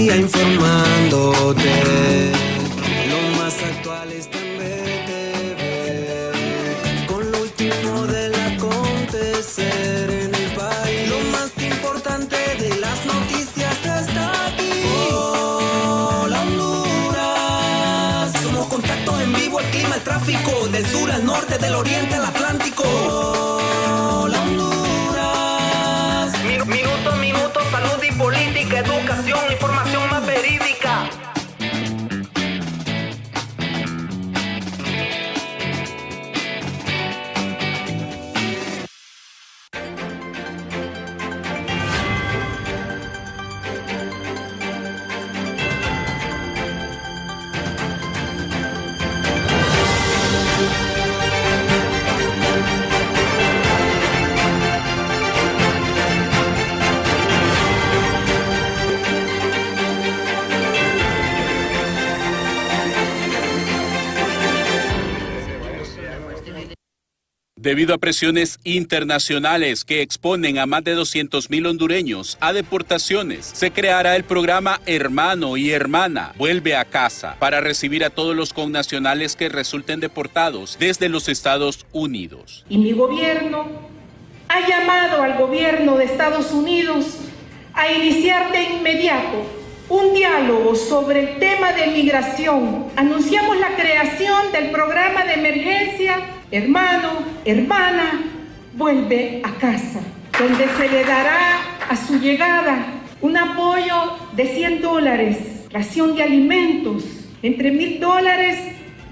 día informándote. Lo más actual está en BTV, con lo último del acontecer en el país. Lo más importante de las noticias está aquí. Hola Honduras, somos contacto en vivo, el clima, el tráfico, del sur al norte, del oriente al Atlántico. Hola Honduras, minuto a minuto, salud y política, educación, información más verídica. Debido a presiones internacionales que exponen a más de 200,000 hondureños a deportaciones, se creará el programa Hermano y Hermana Vuelve a Casa para recibir a todos los connacionales que resulten deportados desde los Estados Unidos. Y mi gobierno ha llamado al gobierno de Estados Unidos a iniciar de inmediato un diálogo sobre el tema de migración. Anunciamos la creación del programa de emergencia Hermano, Hermana, Vuelve a Casa, donde se le dará a su llegada un apoyo de $100, ración de alimentos, entre $1,000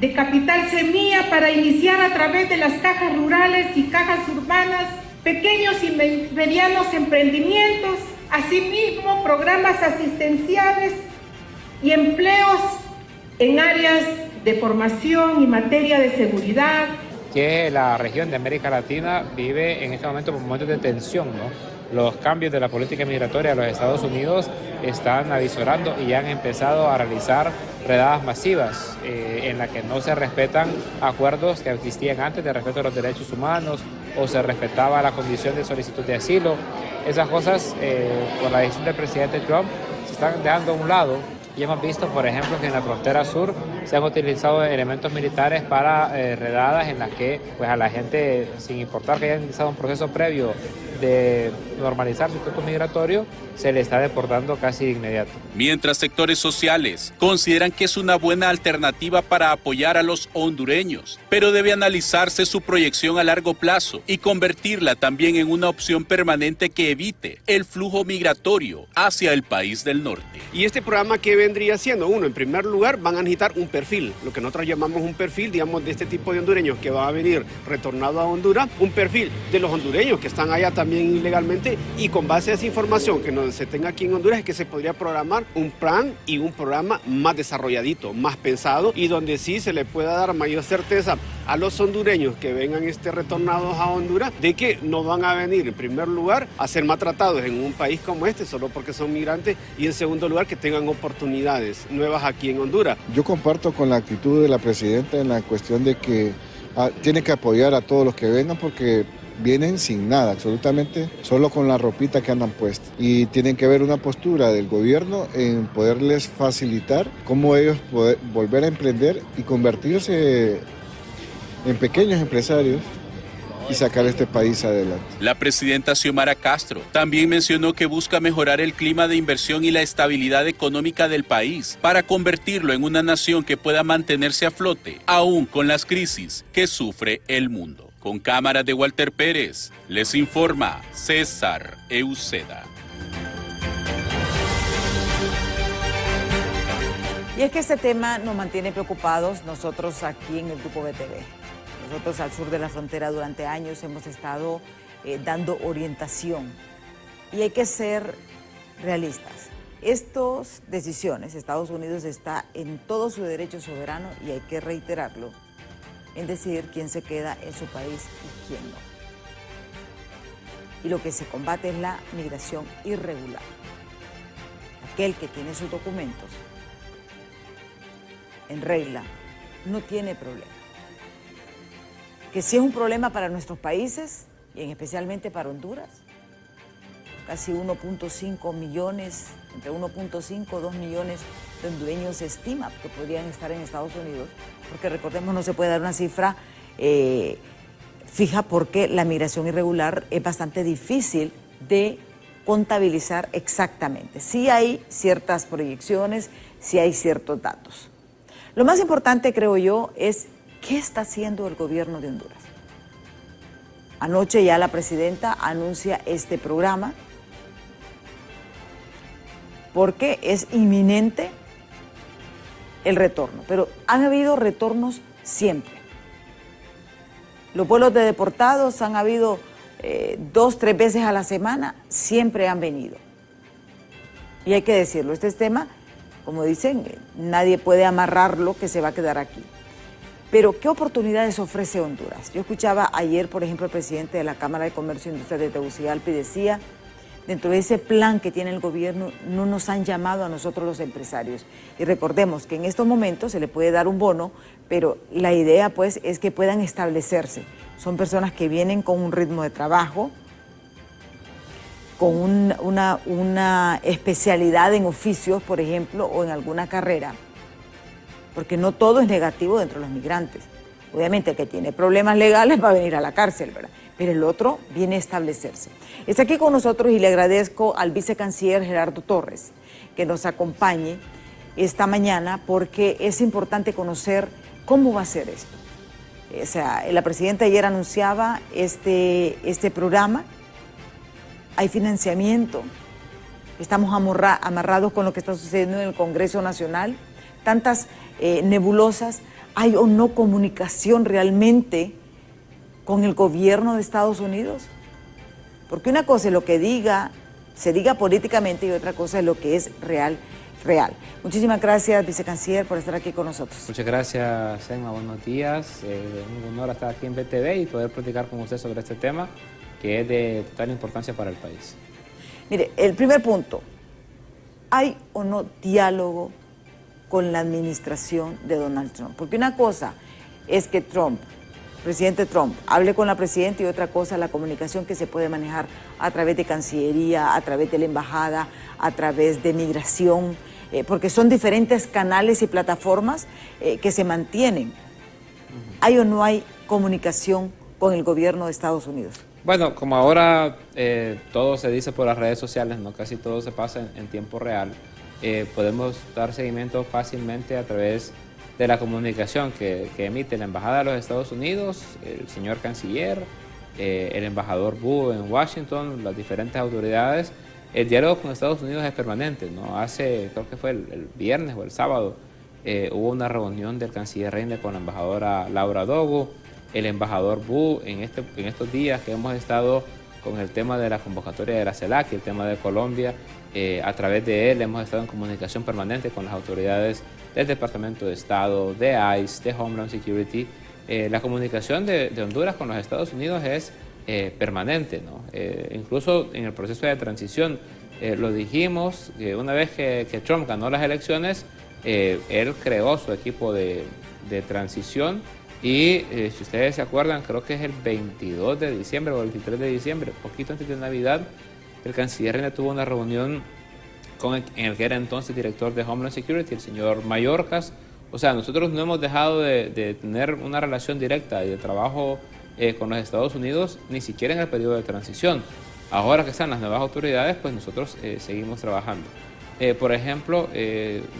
de capital semilla para iniciar a través de las cajas rurales y cajas urbanas pequeños y medianos emprendimientos, asimismo programas asistenciales y empleos en áreas de formación y materia de seguridad. Que la región de América Latina vive en este momento por momentos de tensión, ¿no? Los cambios de la política migratoria de los Estados Unidos están avisorando y han empezado a realizar redadas masivas en las que no se respetan acuerdos que existían antes de respeto a los derechos humanos o se respetaba la condición de solicitud de asilo. Esas cosas, por la decisión del presidente Trump, se están dejando a un lado. Y hemos visto, por ejemplo, que en la frontera sur se han utilizado elementos militares para redadas en las que pues, a la gente, sin importar que hayan iniciado un proceso previo de normalizar su estatus migratorio, se le está deportando casi de inmediato. Mientras sectores sociales consideran que es una buena alternativa para apoyar a los hondureños, pero debe analizarse su proyección a largo plazo y convertirla también en una opción permanente que evite el flujo migratorio hacia el país del norte. Y este programa, ¿qué vendría siendo? Uno, en primer lugar, van a necesitar un perfil, lo que nosotros llamamos un perfil, digamos, de este tipo de hondureños que va a venir retornado a Honduras, un perfil de los hondureños que están allá también ilegalmente, y con base a esa información que se tenga aquí en Honduras es que se podría programar un plan y un programa más desarrolladito, más pensado, y donde sí se le pueda dar mayor certeza a los hondureños que vengan retornados a Honduras de que no van a venir en primer lugar a ser maltratados en un país como este solo porque son migrantes, y en segundo lugar que tengan oportunidades nuevas aquí en Honduras. Yo comparto con la actitud de la presidenta en la cuestión de que tiene que apoyar a todos los que vengan porque vienen sin nada, absolutamente, solo con la ropita que andan puesta. Y tienen que ver una postura del gobierno en poderles facilitar cómo ellos poder volver a emprender y convertirse en pequeños empresarios y sacar este país adelante. La presidenta Xiomara Castro también mencionó que busca mejorar el clima de inversión y la estabilidad económica del país para convertirlo en una nación que pueda mantenerse a flote, aún con las crisis que sufre el mundo. Con cámaras de Walter Pérez, les informa César Euceda. Y es que este tema nos mantiene preocupados nosotros aquí en el Grupo BTV. Nosotros al sur de la frontera durante años hemos estado dando orientación y hay que ser realistas. Estas decisiones, Estados Unidos está en todo su derecho soberano y hay que reiterarlo en decidir quién se queda en su país y quién no. Y lo que se combate es la migración irregular. Aquel que tiene sus documentos en regla no tiene problema. Que sí es un problema para nuestros países y especialmente para Honduras, casi 1.5 millones, entre 1.5 y 2 millones de hondureños se estima que podrían estar en Estados Unidos, porque recordemos, no se puede dar una cifra fija porque la migración irregular es bastante difícil de contabilizar exactamente. Sí hay ciertas proyecciones, sí hay ciertos datos. Lo más importante, creo yo, es qué está haciendo el gobierno de Honduras. Anoche ya la presidenta anuncia este programa porque es inminente el retorno, pero han habido retornos siempre. Los vuelos de deportados han habido 2, 3 veces a la semana, siempre han venido. Y hay que decirlo, este tema, como dicen, nadie puede amarrarlo que se va a quedar aquí. Pero, ¿qué oportunidades ofrece Honduras? Yo escuchaba ayer, por ejemplo, el presidente de la Cámara de Comercio e Industria de Tegucigalpa decía, dentro de ese plan que tiene el gobierno, no nos han llamado a nosotros los empresarios. Y recordemos que en estos momentos se le puede dar un bono, pero la idea pues es que puedan establecerse. Son personas que vienen con un ritmo de trabajo, con una especialidad en oficios, por ejemplo, o en alguna carrera. Porque no todo es negativo dentro de los migrantes. Obviamente el que tiene problemas legales va a venir a la cárcel, ¿verdad? Pero el otro viene a establecerse. Está aquí con nosotros y le agradezco al vicecanciller Gerardo Torres que nos acompañe esta mañana porque es importante conocer cómo va a ser esto. O sea, la presidenta ayer anunciaba este programa, hay financiamiento, estamos amarrados con lo que está sucediendo en el Congreso Nacional, tantas nebulosas, ¿hay o no comunicación realmente con el gobierno de Estados Unidos? Porque una cosa es lo que se diga políticamente y otra cosa es lo que es real. Muchísimas gracias, vicecanciller, por estar aquí con nosotros. Muchas gracias, Selma. Buenos días. Un honor estar aquí en BTV y poder platicar con usted sobre este tema que es de total importancia para el país. Mire, el primer punto, ¿hay o no diálogo con la administración de Donald Trump? Porque una cosa es que presidente Trump, hable con la presidenta y otra cosa la comunicación que se puede manejar a través de Cancillería, a través de la Embajada, a través de Migración, porque son diferentes canales y plataformas que se mantienen. ¿Hay o no hay comunicación con el gobierno de Estados Unidos? Bueno, como ahora todo se dice por las redes sociales, no, casi todo se pasa en tiempo real, podemos dar seguimiento fácilmente a través de la comunicación que emite la Embajada de los Estados Unidos, el señor canciller, el embajador Wu en Washington, las diferentes autoridades. El diálogo con Estados Unidos es permanente, ¿no? Creo que fue el viernes o el sábado, hubo una reunión del canciller Reina con la embajadora Laura Dogu, el embajador Wu en estos días que hemos estado con el tema de la convocatoria de la CELAC y el tema de Colombia. A través de él hemos estado en comunicación permanente con las autoridades del Departamento de Estado, de ICE, de Homeland Security. La comunicación de Honduras con los Estados Unidos es permanente, ¿no? Incluso en el proceso de transición, lo dijimos, que una vez que Trump ganó las elecciones, él creó su equipo de transición y si ustedes se acuerdan, creo que es el 22 de diciembre o el 23 de diciembre, poquito antes de Navidad, el canciller Reina tuvo una reunión en el que era entonces director de Homeland Security, el señor Mayorkas. O sea, nosotros no hemos dejado de tener una relación directa y de trabajo con los Estados Unidos, ni siquiera en el periodo de transición. Ahora que están las nuevas autoridades, pues nosotros seguimos trabajando. Por ejemplo,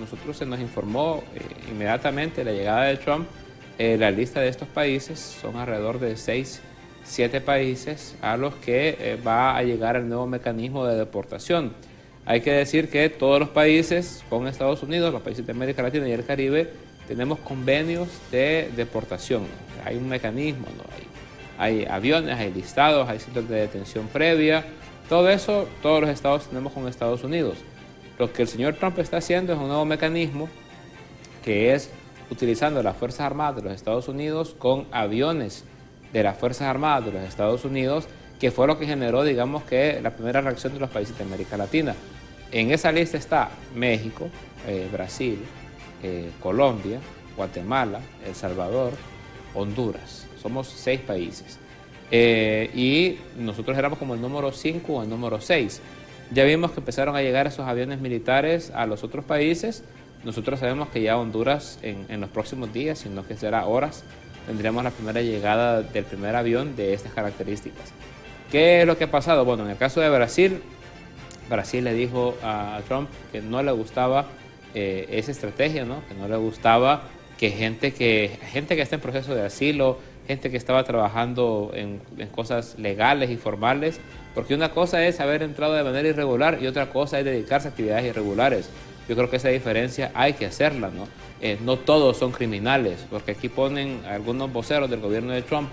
nosotros se nos informó inmediatamente la llegada de Trump, la lista de estos países, son alrededor de 6-7 países a los que va a llegar el nuevo mecanismo de deportación. Hay que decir que todos los países con Estados Unidos, los países de América Latina y el Caribe, tenemos convenios de deportación. Hay un mecanismo, ¿no? Hay aviones, hay listados, hay centros de detención previa. Todo eso, todos los estados tenemos con Estados Unidos. Lo que el señor Trump está haciendo es un nuevo mecanismo que es utilizando las Fuerzas Armadas de los Estados Unidos con aviones de las Fuerzas Armadas de los Estados Unidos, que fue lo que generó, digamos, que la primera reacción de los países de América Latina. En esa lista está México, Brasil, Colombia, Guatemala, El Salvador, Honduras. Somos 6 países. y nosotros éramos como el número 5 o el número 6. Ya vimos que empezaron a llegar esos aviones militares a los otros países. Nosotros sabemos que ya Honduras en los próximos días, sino que será horas, tendremos la primera llegada del primer avión de estas características. ¿Qué es lo que ha pasado? Bueno, en el caso de Brasil, Brasil le dijo a Trump que no le gustaba esa estrategia, ¿no? Que no le gustaba que gente que está en proceso de asilo, gente que estaba trabajando en cosas legales y formales, porque una cosa es haber entrado de manera irregular y otra cosa es dedicarse a actividades irregulares. Yo creo que esa diferencia hay que hacerla, ¿no? No todos son criminales, porque aquí ponen algunos voceros del gobierno de Trump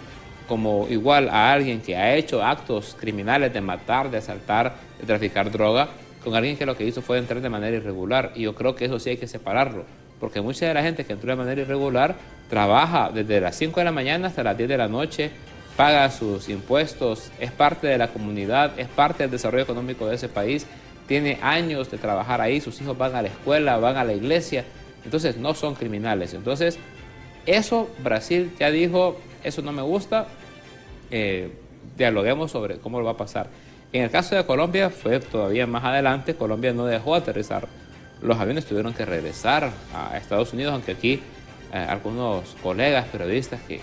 como igual a alguien que ha hecho actos criminales de matar, de asaltar, de traficar droga, con alguien que lo que hizo fue entrar de manera irregular. Y yo creo que eso sí hay que separarlo, porque mucha de la gente que entró de manera irregular trabaja desde las 5 de la mañana hasta las 10 de la noche, paga sus impuestos, es parte de la comunidad, es parte del desarrollo económico de ese país, tiene años de trabajar ahí, sus hijos van a la escuela, van a la iglesia, entonces no son criminales. Entonces, eso Brasil ya dijo, eso no me gusta, dialoguemos sobre cómo lo va a pasar. En el caso de Colombia fue todavía más adelante, Colombia no dejó aterrizar, los aviones tuvieron que regresar a Estados Unidos, aunque aquí algunos colegas periodistas que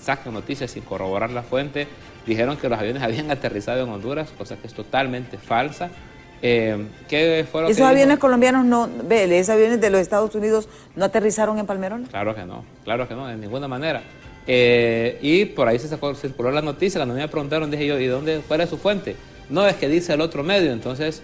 sacan noticias sin corroborar la fuente, dijeron que los aviones habían aterrizado en Honduras, cosa que es totalmente falsa. ¿Qué fue lo ¿Esos aviones colombianos esos aviones de los Estados Unidos no aterrizaron en Palmerón? Claro que no, de ninguna manera. Y por ahí circuló la noticia, cuando me preguntaron, dije yo, ¿y cuál es su fuente? No, es que dice el otro medio. Entonces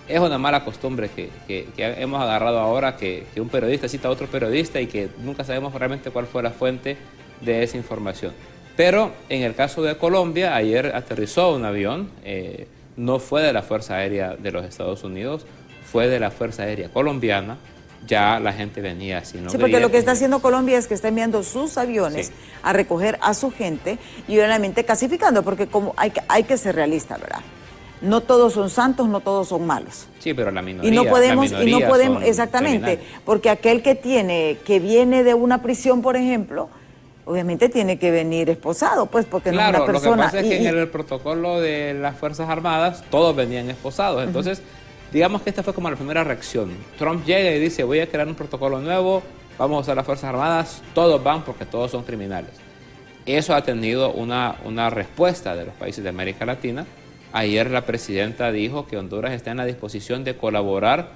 es una mala costumbre que hemos agarrado ahora, que un periodista cita a otro periodista y que nunca sabemos realmente cuál fue la fuente de esa información. Pero en el caso de Colombia, ayer aterrizó un avión, no fue de la Fuerza Aérea de los Estados Unidos, fue de la Fuerza Aérea Colombiana. Ya la gente venía así, ¿no? Sí, porque lo que está haciendo Colombia es que está enviando sus aviones a recoger a su gente y obviamente clasificando, porque como hay que ser realista, ¿verdad? No todos son santos, no todos son malos. Sí, pero la minoría. Y no podemos, exactamente, criminales. Porque aquel que viene de una prisión, por ejemplo, obviamente tiene que venir esposado, pues, porque claro, no es una persona. Lo que pasa es que en el protocolo de las Fuerzas Armadas todos venían esposados, entonces digamos que esta fue como la primera reacción. Trump llega y dice, voy a crear un protocolo nuevo, vamos a usar las Fuerzas Armadas, todos van porque todos son criminales. Eso ha tenido una respuesta de los países de América Latina. Ayer la presidenta dijo que Honduras está en la disposición de colaborar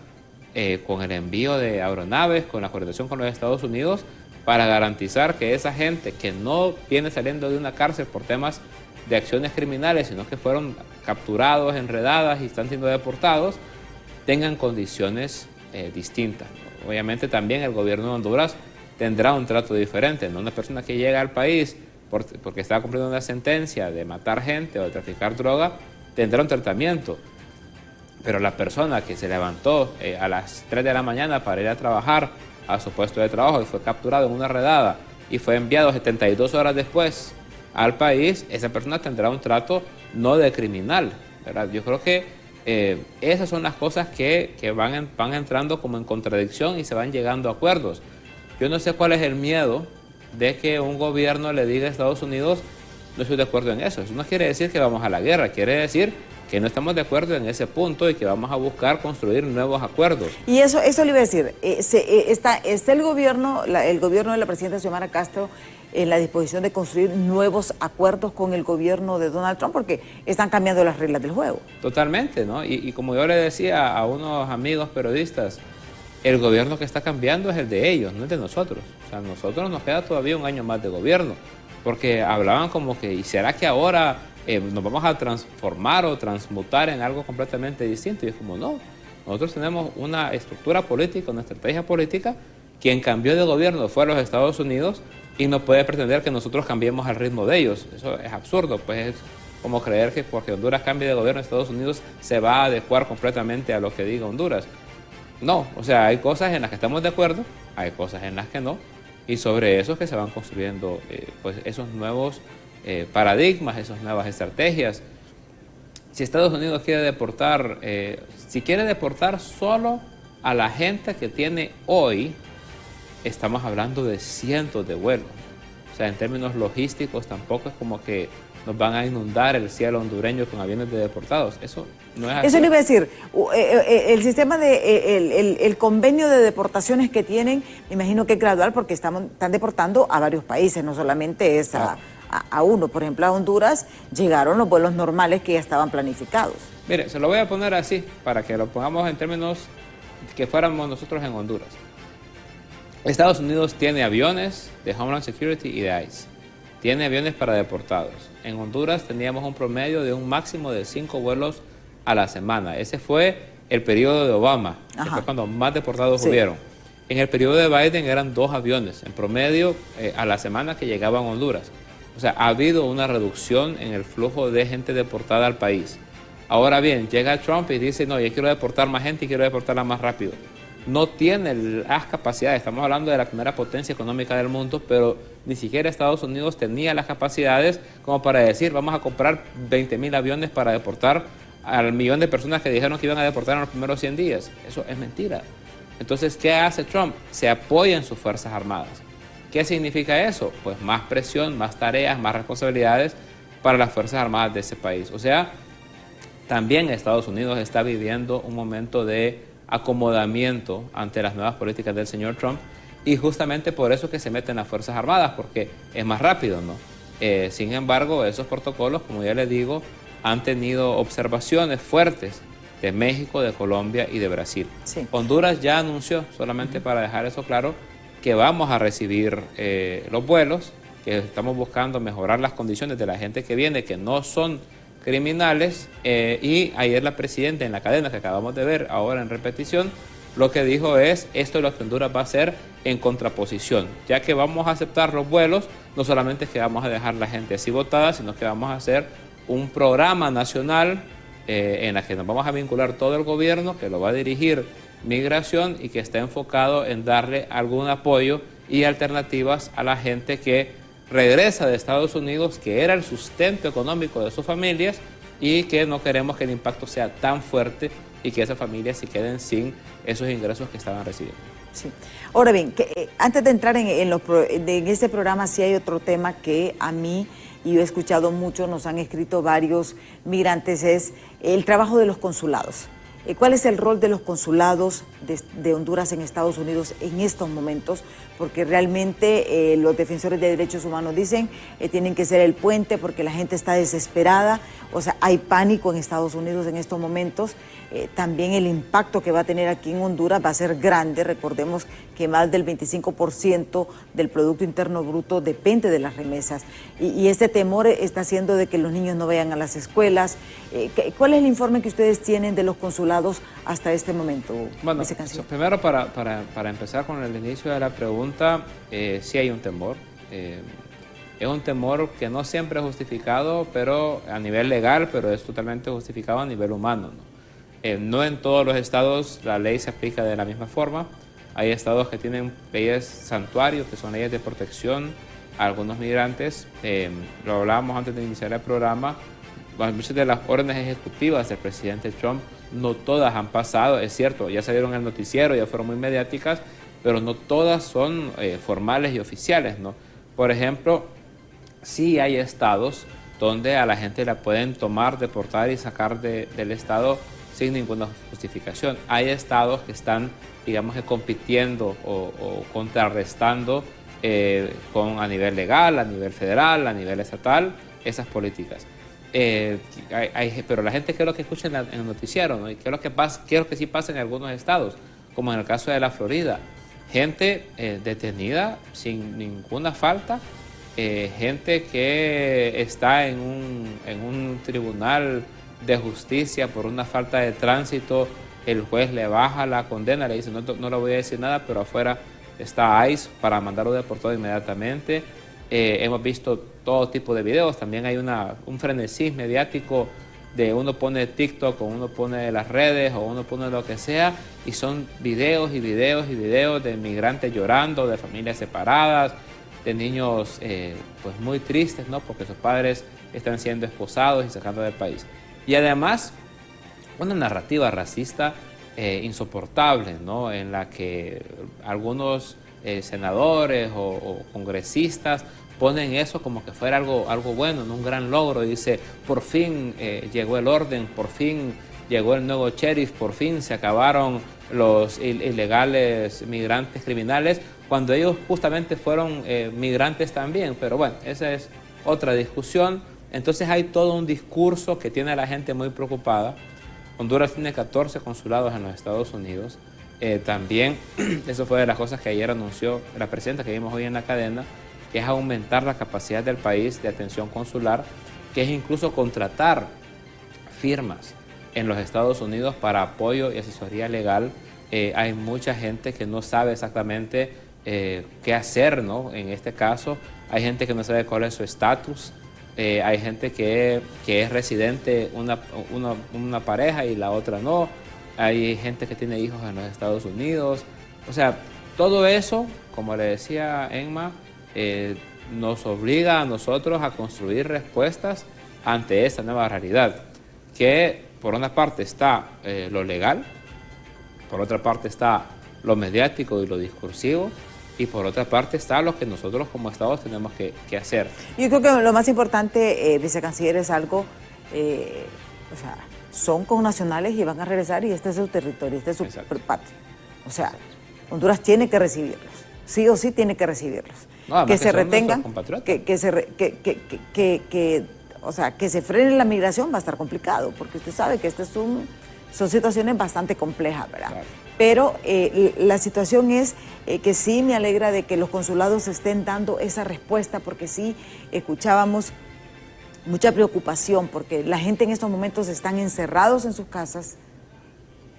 con el envío de aeronaves, con la coordinación con los Estados Unidos, para garantizar que esa gente que no viene saliendo de una cárcel por temas de acciones criminales, sino que fueron capturados, enredadas y están siendo deportados, tengan condiciones distintas. Obviamente también el gobierno de Honduras tendrá un trato diferente, ¿no? Una persona que llega al país porque está cumpliendo una sentencia de matar gente o de traficar droga, tendrá un tratamiento. Pero la persona que se levantó a las 3 de la mañana para ir a trabajar a su puesto de trabajo y fue capturado en una redada y fue enviado 72 horas después al país, esa persona tendrá un trato no de criminal, ¿verdad? Yo creo que esas son las cosas que van entrando como en contradicción y se van llegando a acuerdos. Yo no sé cuál es el miedo de que un gobierno le diga a Estados Unidos, no estoy de acuerdo en eso. Eso no quiere decir que vamos a la guerra, quiere decir que no estamos de acuerdo en ese punto y que vamos a buscar construir nuevos acuerdos. Y eso le iba a decir, está el gobierno de la presidenta Xiomara Castro en la disposición de construir nuevos acuerdos con el gobierno de Donald Trump, porque están cambiando las reglas del juego. Totalmente, ¿no? Y como yo le decía a unos amigos periodistas, el gobierno que está cambiando es el de ellos, no el de nosotros. O sea, a nosotros nos queda todavía un año más de gobierno, porque hablaban como que, ¿y será que ahora nos vamos a transformar o transmutar en algo completamente distinto? Y es como, no, nosotros tenemos una estructura política, una estrategia política. Quien cambió de gobierno fue a los Estados Unidos y no puede pretender que nosotros cambiemos al ritmo de ellos. Eso es absurdo, pues es como creer que porque Honduras cambie de gobierno, Estados Unidos se va a adecuar completamente a lo que diga Honduras. No, o sea, hay cosas en las que estamos de acuerdo, hay cosas en las que no, y sobre eso es que se van construyendo pues esos nuevos paradigmas, esas nuevas estrategias. Si Estados Unidos quiere deportar, si quiere deportar solo a la gente que tiene hoy, estamos hablando de cientos de vuelos. O sea, en términos logísticos tampoco es como que nos van a inundar el cielo hondureño con aviones de deportados. Eso no es así. Eso le iba a decir, el sistema el convenio de deportaciones que tienen, me imagino que es gradual porque están deportando a varios países, no solamente es a uno. Por ejemplo, a Honduras llegaron los vuelos normales que ya estaban planificados. Mire, se lo voy a poner así, para que lo pongamos en términos que fuéramos nosotros en Honduras. Estados Unidos tiene aviones de Homeland Security y de ICE. Tiene aviones para deportados. En Honduras teníamos un promedio de un máximo de 5 vuelos a la semana. Ese fue el periodo de Obama, que fue cuando más deportados hubieron. En el periodo de Biden eran 2 aviones en promedio a la semana que llegaban a Honduras. O sea, ha habido una reducción en el flujo de gente deportada al país. Ahora bien, llega Trump y dice, no, yo quiero deportar más gente y quiero deportarla más rápido. No tiene las capacidades, estamos hablando de la primera potencia económica del mundo, pero ni siquiera Estados Unidos tenía las capacidades como para decir, vamos a comprar 20,000 aviones para deportar al millón de personas que dijeron que iban a deportar en los primeros 100 días. Eso es mentira. Entonces, ¿qué hace Trump? Se apoya en sus Fuerzas Armadas. ¿Qué significa eso? Pues más presión, más tareas, más responsabilidades para las Fuerzas Armadas de ese país. O sea, también Estados Unidos está viviendo un momento de acomodamiento ante las nuevas políticas del señor Trump y justamente por eso que se meten las Fuerzas Armadas, porque es más rápido, ¿no? Sin embargo, esos protocolos, como ya les digo, han tenido observaciones fuertes de México, de Colombia y de Brasil. Sí. Honduras ya anunció, solamente para dejar eso claro, que vamos a recibir los vuelos, que estamos buscando mejorar las condiciones de la gente que viene, que no son criminales, y ayer la presidenta en la cadena que acabamos de ver ahora en repetición, lo que dijo es, esto es lo que Honduras va a hacer en contraposición, ya que vamos a aceptar los vuelos, no solamente es que vamos a dejar la gente así votada, sino que vamos a hacer un programa nacional en la que nos vamos a vincular todo el gobierno, que lo va a dirigir Migración y que está enfocado en darle algún apoyo y alternativas a la gente que regresa de Estados Unidos, que era el sustento económico de sus familias y que no queremos que el impacto sea tan fuerte y que esas familias se queden sin esos ingresos que estaban recibiendo. Sí. Ahora bien, antes de entrar en este programa, sí hay otro tema que a mí, y yo he escuchado mucho, nos han escrito varios migrantes, es el trabajo de los consulados. ¿Cuál es el rol de los consulados de Honduras en Estados Unidos en estos momentos? Porque realmente los defensores de derechos humanos dicen que tienen que ser el puente porque la gente está desesperada, o sea, hay pánico en Estados Unidos en estos momentos. También el impacto que va a tener aquí en Honduras va a ser grande. Recordemos que más del 25% del Producto Interno Bruto depende de las remesas. Y este temor está haciendo de que los niños no vayan a las escuelas. ¿Cuál es el informe que ustedes tienen de los consulados hasta este momento, bueno, primero para empezar con el inicio de la pregunta, sí hay un temor. Es un temor que no siempre es justificado, pero a nivel legal, pero es totalmente justificado a nivel humano, ¿no? No en todos los estados la ley se aplica de la misma forma. Hay estados que tienen leyes santuarios, que son leyes de protección a algunos migrantes. Lo hablábamos antes de iniciar el programa. Muchas de las órdenes ejecutivas del presidente Trump, no todas han pasado, es cierto, ya salieron en el noticiero, ya fueron muy mediáticas, pero no todas son formales y oficiales, ¿no? Por ejemplo, sí hay estados donde a la gente la pueden tomar, deportar y sacar del estado sin ninguna justificación. Hay estados que están, digamos, compitiendo o contrarrestando a nivel legal, a nivel federal, a nivel estatal, esas políticas. Pero la gente, ¿qué es lo que escucha en el noticiero, ¿no? Y qué es lo que sí pasa en algunos estados, como en el caso de la Florida. Gente detenida sin ninguna falta, gente que está en un tribunal de justicia por una falta de tránsito, el juez le baja la condena, le dice no le voy a decir nada, pero afuera está ICE para mandarlo deportado inmediatamente. Hemos visto todo tipo de videos, también hay un frenesí mediático de uno pone TikTok o uno pone las redes o uno pone lo que sea y son videos y videos y videos de migrantes llorando, de familias separadas, de niños pues muy tristes, ¿no? Porque sus padres están siendo esposados y sacando del país. Y además una narrativa racista insoportable, ¿no? En la que algunos senadores o congresistas ponen eso como que fuera algo bueno, ¿no? Un gran logro. Dice, por fin llegó el orden, por fin llegó el nuevo sheriff, por fin se acabaron los ilegales migrantes criminales, cuando ellos justamente fueron migrantes también. Pero bueno, esa es otra discusión. Entonces hay todo un discurso que tiene a la gente muy preocupada. Honduras tiene 14 consulados en los Estados Unidos. También, eso fue de las cosas que ayer anunció la presidenta, que vimos hoy en la cadena, que es aumentar la capacidad del país de atención consular, que es incluso contratar firmas en los Estados Unidos para apoyo y asesoría legal. Hay mucha gente que no sabe exactamente qué hacer, ¿no? En este caso, hay gente que no sabe cuál es su estatus. Hay gente que es residente, una pareja y la otra no. Hay gente que tiene hijos en los Estados Unidos. O sea, todo eso, como le decía Emma, nos obliga a nosotros a construir respuestas ante esta nueva realidad, que por una parte está lo legal, por otra parte está lo mediático y lo discursivo, y por otra parte está lo que nosotros como Estados tenemos que hacer. Yo creo que lo más importante, vicecanciller, es algo, o sea, son connacionales y van a regresar y este es su territorio, este es su patria. O sea, Honduras tiene que recibirlos, sí o sí tiene que recibirlos. No, que se retengan, o sea, que se frene la migración va a estar complicado, porque usted sabe que estas son situaciones bastante complejas, ¿verdad? Claro. Pero la situación es que sí me alegra de que los consulados estén dando esa respuesta, porque sí escuchábamos mucha preocupación, porque la gente en estos momentos están encerrados en sus casas,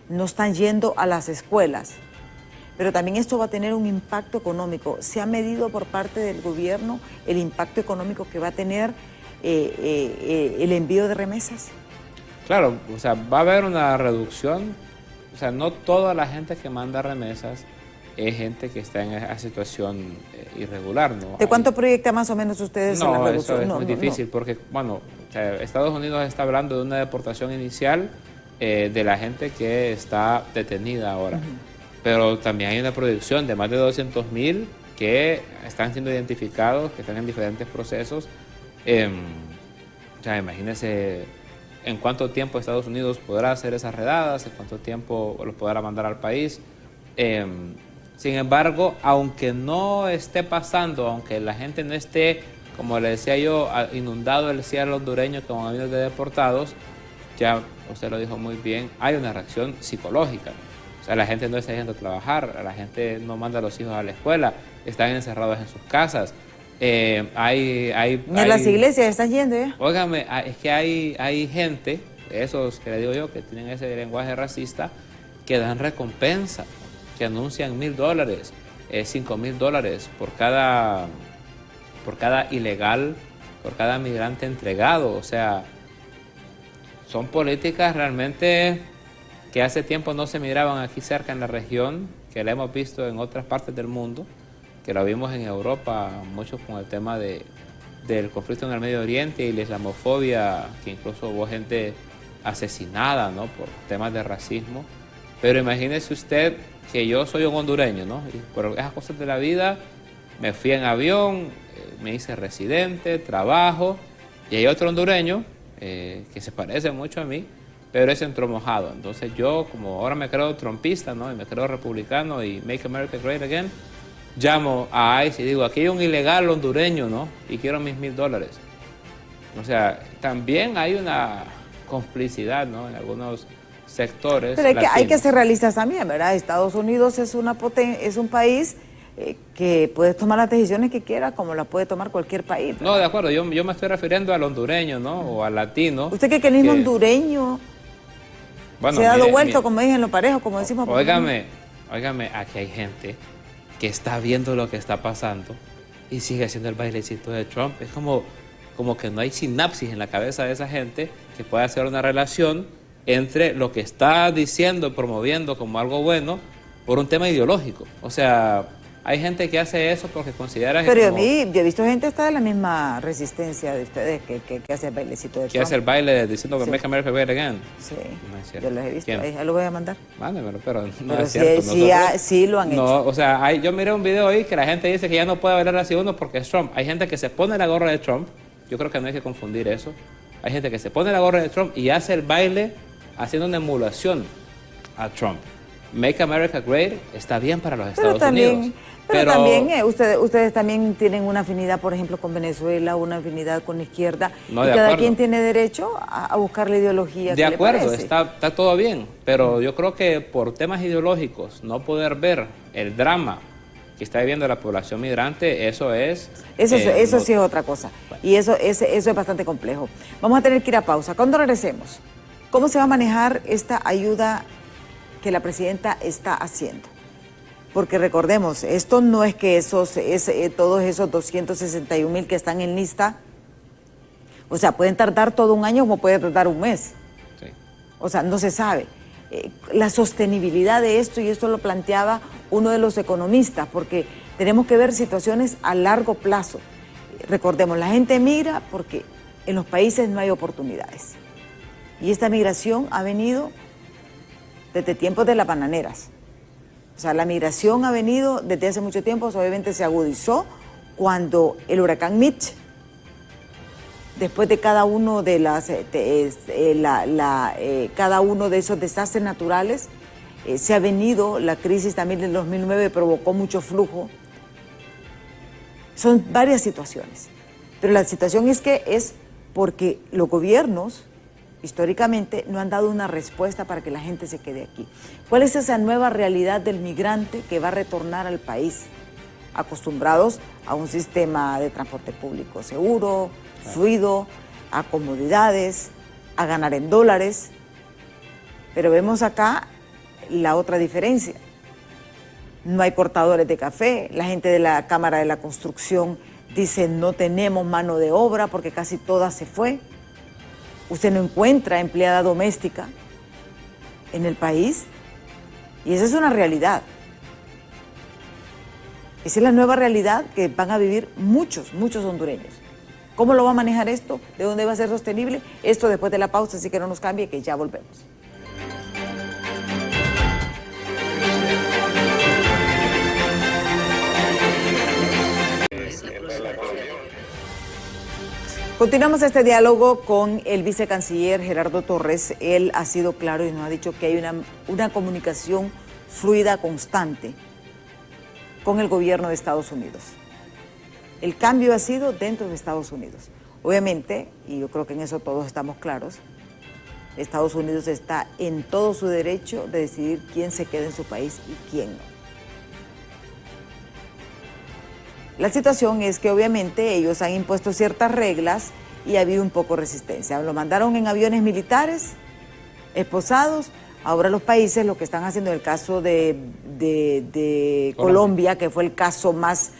no están yendo a las escuelas, pero también esto va a tener un impacto económico. ¿Se ha medido por parte del gobierno el impacto económico que va a tener el envío de remesas? Claro, o sea, va a haber una reducción. O sea, no toda la gente que manda remesas es gente que está en esa situación irregular, ¿no? ¿De cuánto proyecta más o menos ustedes en la reducción? Eso es muy difícil porque, bueno, o sea, Estados Unidos está hablando de una deportación inicial de la gente que está detenida ahora. Pero también hay una proyección de más de 200,000 que están siendo identificados, que están en diferentes procesos. O sea, imagínense en cuánto tiempo Estados Unidos podrá hacer esas redadas, en cuánto tiempo los podrá mandar al país. Sin embargo, aunque no esté pasando, aunque la gente no esté, como le decía yo, inundado el cielo hondureño con aviones de deportados, ya usted lo dijo muy bien, hay una reacción psicológica. O sea, la gente no está yendo a trabajar, la gente no manda a los hijos a la escuela, están encerrados en sus casas. Ni en las iglesias están yendo, ¿eh? Óigame, es que hay gente, esos que le digo yo, que tienen ese lenguaje racista, que dan recompensa, que anuncian $1,000, $5,000 por cada ilegal, por cada migrante entregado. O sea, son políticas realmente que hace tiempo no se miraban aquí cerca en la región, que la hemos visto en otras partes del mundo, que lo vimos en Europa mucho con el tema del conflicto en el Medio Oriente y la islamofobia, que incluso hubo gente asesinada, ¿no?, por temas de racismo. Pero imagínese usted que yo soy un hondureño, ¿no?, y por esas cosas de la vida me fui en avión, me hice residente, trabajo, y hay otro hondureño que se parece mucho a mí, pero es entromojado. Entonces yo, como ahora me creo trumpista, ¿no?, y me creo republicano y Make America Great Again, llamo a ICE y digo, aquí hay un ilegal hondureño, ¿no?, y quiero mis $1,000. O sea, también hay una complicidad, ¿no?, en algunos sectores. Pero hay que ser realistas también, ¿verdad? Estados Unidos es un país que puede tomar las decisiones que quiera, como la puede tomar cualquier país, ¿verdad? No, de acuerdo, yo me estoy refiriendo al hondureño, ¿no?, o al latino. ¿Usted cree que el mismo hondureño se ha dado vuelto, como dicen los parejos, como decimos? Óigame, aquí hay gente que está viendo lo que está pasando y sigue haciendo el bailecito de Trump. Es como que no hay sinapsis en la cabeza de esa gente que pueda hacer una relación entre lo que está diciendo, promoviendo como algo bueno, por un tema ideológico. O sea, Hay gente que hace eso porque considera que... Pero yo he visto gente hasta de la misma resistencia de ustedes que hace el bailecito de Trump. Que hace el baile diciendo que Make America Great Again. Sí, no es cierto. Yo los he visto. ¿Quién? Ahí lo voy a mandar. Mándemelo, pero no pero es cierto. Sí lo han hecho. No, o sea, yo miré un video ahí que la gente dice que ya no puede bailar así uno porque es Trump. Hay gente que se pone la gorra de Trump. Yo creo que no hay que confundir eso. Hay gente que se pone la gorra de Trump y hace el baile haciendo una emulación a Trump. Make America Great está bien para los Estados Unidos. Pero también ustedes también tienen una afinidad, por ejemplo, con Venezuela, una afinidad con la izquierda. No, y de cada acuerdo. quien tiene derecho a buscar la ideología. De que acuerdo, le está todo bien. Pero yo creo que por temas ideológicos, no poder ver el drama que está viviendo la población migrante, eso es... Eso sí es otra cosa. Bueno. Y eso es bastante complejo. Vamos a tener que ir a pausa. Cuando regresemos, ¿cómo se va a manejar esta ayuda que la presidenta está haciendo? Porque recordemos, esto no es que todos esos 261,000 que están en lista, o sea, pueden tardar todo un año como puede tardar un mes. Sí. O sea, no se sabe. La sostenibilidad de esto, y esto lo planteaba uno de los economistas, porque tenemos que ver situaciones a largo plazo. Recordemos, la gente migra porque en los países no hay oportunidades. Y esta migración ha venido desde tiempos de las bananeras. O sea, la migración ha venido desde hace mucho tiempo, obviamente se agudizó cuando el huracán Mitch, después de cada uno de cada uno de esos desastres naturales, se ha venido la crisis también del 2009, provocó mucho flujo. Son varias situaciones, pero la situación es porque los gobiernos históricamente no han dado una respuesta para que la gente se quede aquí. ¿Cuál es esa nueva realidad del migrante que va a retornar al país? Acostumbrados a un sistema de transporte público seguro, fluido, a comodidades, a ganar en dólares. Pero vemos acá la otra diferencia. No hay cortadores de café. La gente de la Cámara de la Construcción dice no tenemos mano de obra porque casi toda se fue. Usted no encuentra empleada doméstica en el país y esa es una realidad. Esa es la nueva realidad que van a vivir muchos hondureños. ¿Cómo lo va a manejar esto? ¿De dónde va a ser sostenible? Esto después de la pausa, así que no nos cambie, que ya volvemos. Continuamos este diálogo con el vicecanciller Gerardo Torres. Él ha sido claro y nos ha dicho que hay una comunicación fluida, constante con el gobierno de Estados Unidos. El cambio ha sido dentro de Estados Unidos. Obviamente, y yo creo que en eso todos estamos claros, Estados Unidos está en todo su derecho de decidir quién se queda en su país y quién no. La situación es que obviamente ellos han impuesto ciertas reglas y ha habido un poco de resistencia. Lo mandaron en aviones militares, esposados. Ahora los países lo que están haciendo en el caso de Colombia, que fue el caso más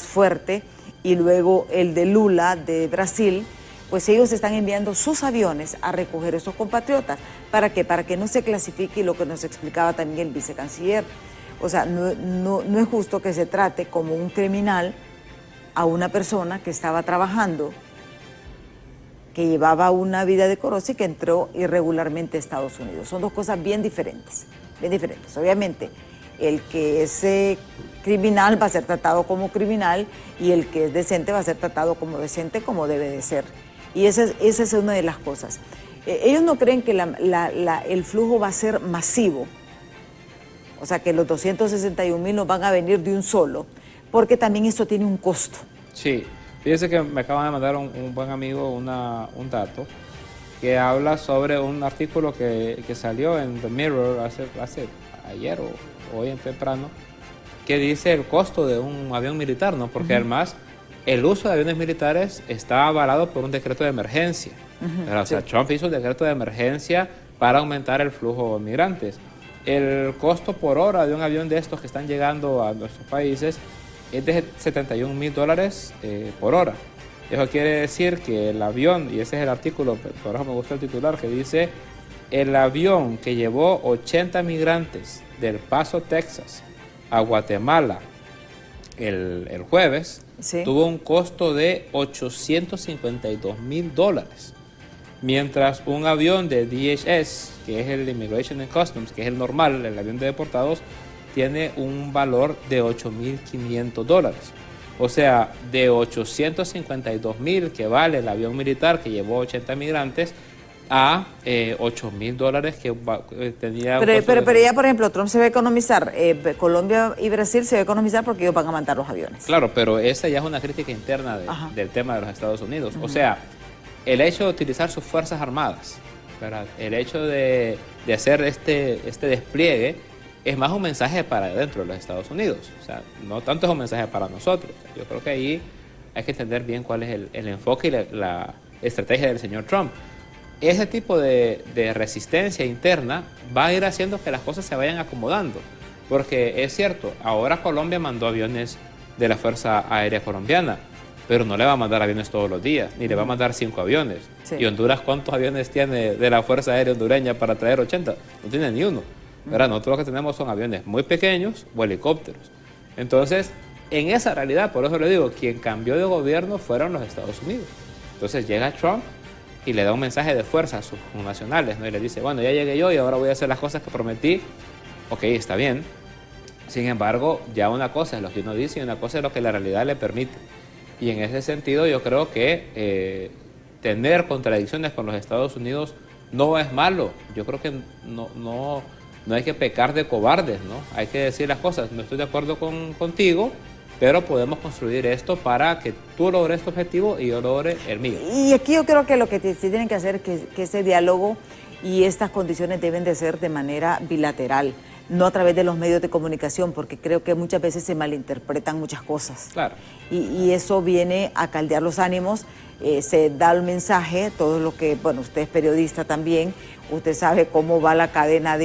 fuerte, y luego el de Lula de Brasil, pues ellos están enviando sus aviones a recoger a esos compatriotas. ¿Para qué? Para que no se clasifique lo que nos explicaba también el vicecanciller. O sea, no es justo que se trate como un criminal a una persona que estaba trabajando, que llevaba una vida decorosa y que entró irregularmente a Estados Unidos. Son dos cosas bien diferentes, bien diferentes. Obviamente, el que es criminal va a ser tratado como criminal y el que es decente va a ser tratado como decente, como debe de ser. Y esa es una de las cosas. Ellos no creen que el flujo va a ser masivo. O sea, que los 261,000 no van a venir de un solo, porque también esto tiene un costo. Sí, fíjese que me acaban de mandar un buen amigo un dato que habla sobre un artículo que salió en The Mirror hace ayer o hoy en temprano, que dice el costo de un avión militar, ¿no? Porque además el uso de aviones militares está avalado por un decreto de emergencia. O sea, Trump hizo un decreto de emergencia para aumentar el flujo de migrantes. El costo por hora de un avión de estos que están llegando a nuestros países es de $71,000 por hora. Eso quiere decir que el avión, y ese es el artículo, por eso me gustó el titular, que dice: el avión que llevó 80 migrantes del Paso, Texas, a Guatemala el jueves, Sí. tuvo un costo de $852,000, mientras un avión de DHS, que es el Immigration and Customs, que es el normal, el avión de deportados, tiene un valor de $8,500. O sea, de $852,000 que vale el avión militar que llevó 80 migrantes a $8,000 que tenía... Pero ya, por ejemplo, Trump se va a economizar, Colombia y Brasil se va a economizar porque ellos van a mandar los aviones. Claro, pero esa ya es una crítica interna del tema de los Estados Unidos. O sea, el hecho de utilizar sus fuerzas armadas, ¿verdad? El hecho de hacer este despliegue es más un mensaje para dentro de los Estados Unidos. O sea, no tanto es un mensaje para nosotros. O sea, yo creo que ahí hay que entender bien cuál es el enfoque y la estrategia del señor Trump. Ese tipo de resistencia interna va a ir haciendo que las cosas se vayan acomodando. Porque es cierto, ahora Colombia mandó aviones de la Fuerza Aérea Colombiana, pero no le va a mandar aviones todos los días, ni le va a mandar 5 aviones. Sí. ¿Y Honduras cuántos aviones tiene de la Fuerza Aérea hondureña para traer 80? No tiene ni uno. ¿Verdad? Nosotros lo que tenemos son aviones muy pequeños o helicópteros. Entonces, en esa realidad, por eso le digo, quien cambió de gobierno fueron los Estados Unidos. Entonces llega Trump y le da un mensaje de fuerza a sus nacionales, ¿no? Y le dice, bueno, ya llegué yo y ahora voy a hacer las cosas que prometí. Ok, está bien. Sin embargo, ya una cosa es lo que uno dice y una cosa es lo que la realidad le permite. Y en ese sentido yo creo que tener contradicciones con los Estados Unidos no es malo. Yo creo que no hay que pecar de cobardes, ¿no? Hay que decir las cosas. No estoy de acuerdo contigo, pero podemos construir esto para que tú logres tu objetivo y yo logre el mío. Y aquí yo creo que lo que se tienen que hacer es que ese diálogo y estas condiciones deben de ser de manera bilateral, no a través de los medios de comunicación, porque creo que muchas veces se malinterpretan muchas cosas. Claro. Y eso viene a caldear los ánimos, se da el mensaje, todo lo que, bueno, usted es periodista también, usted sabe cómo va la cadena,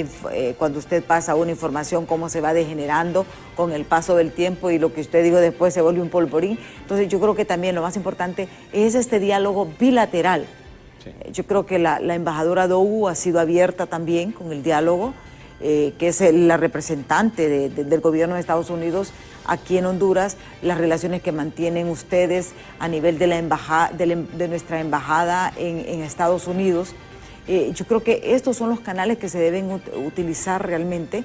cuando usted pasa una información, cómo se va degenerando con el paso del tiempo y lo que usted dijo después se vuelve un polvorín. Entonces yo creo que también lo más importante es este diálogo bilateral. Sí. Yo creo que la embajadora Dogu ha sido abierta también con el diálogo, que es la representante del gobierno de Estados Unidos aquí en Honduras, las relaciones que mantienen ustedes a nivel de, de nuestra embajada en Estados Unidos. Yo creo que estos son los canales que se deben utilizar realmente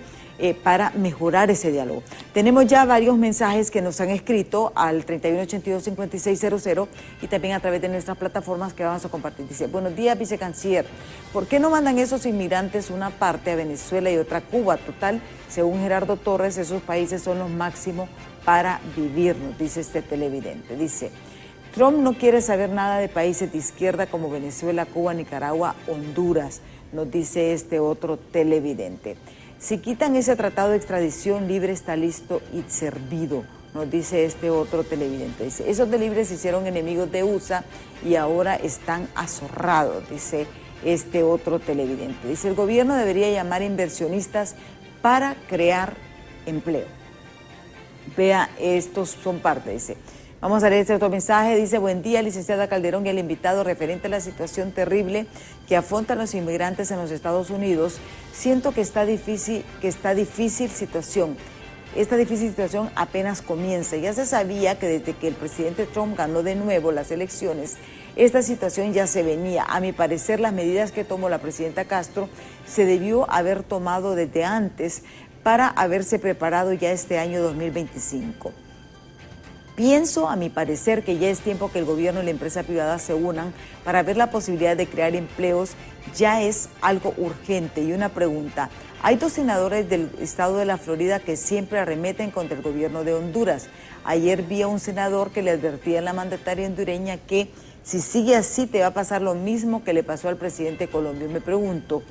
para mejorar ese diálogo. Tenemos ya varios mensajes que nos han escrito al 3182-5600 y también a través de nuestras plataformas que vamos a compartir. Dice, buenos días, vicecanciller. ¿Por qué no mandan esos inmigrantes una parte a Venezuela y otra a Cuba? Total, según Gerardo Torres, esos países son los máximos para vivir, nos dice este televidente. Dice, Trump no quiere saber nada de países de izquierda como Venezuela, Cuba, Nicaragua, Honduras, nos dice este otro televidente. Si quitan ese tratado de extradición, Libre está listo y servido, nos dice este otro televidente. Dice, esos de Libre se hicieron enemigos de USA y ahora están azorrados, dice este otro televidente. Dice, el gobierno debería llamar inversionistas para crear empleo. Vea, estos son parte, dice. Vamos a leer este otro mensaje. Dice, buen día, licenciada Calderón y el invitado, referente a la situación terrible que afrontan los inmigrantes en los Estados Unidos. Siento que esta difícil situación apenas comienza. Ya se sabía que desde que el presidente Trump ganó de nuevo las elecciones, esta situación ya se venía. A mi parecer, las medidas que tomó la presidenta Castro se debió haber tomado desde antes para haberse preparado ya este año 2025. Pienso, a mi parecer, que ya es tiempo que el gobierno y la empresa privada se unan para ver la posibilidad de crear empleos. Ya es algo urgente. Y una pregunta, hay 2 senadores del estado de la Florida que siempre arremeten contra el gobierno de Honduras. Ayer vi a un senador que le advertía a la mandataria hondureña que si sigue así te va a pasar lo mismo que le pasó al presidente de Colombia. Me pregunto,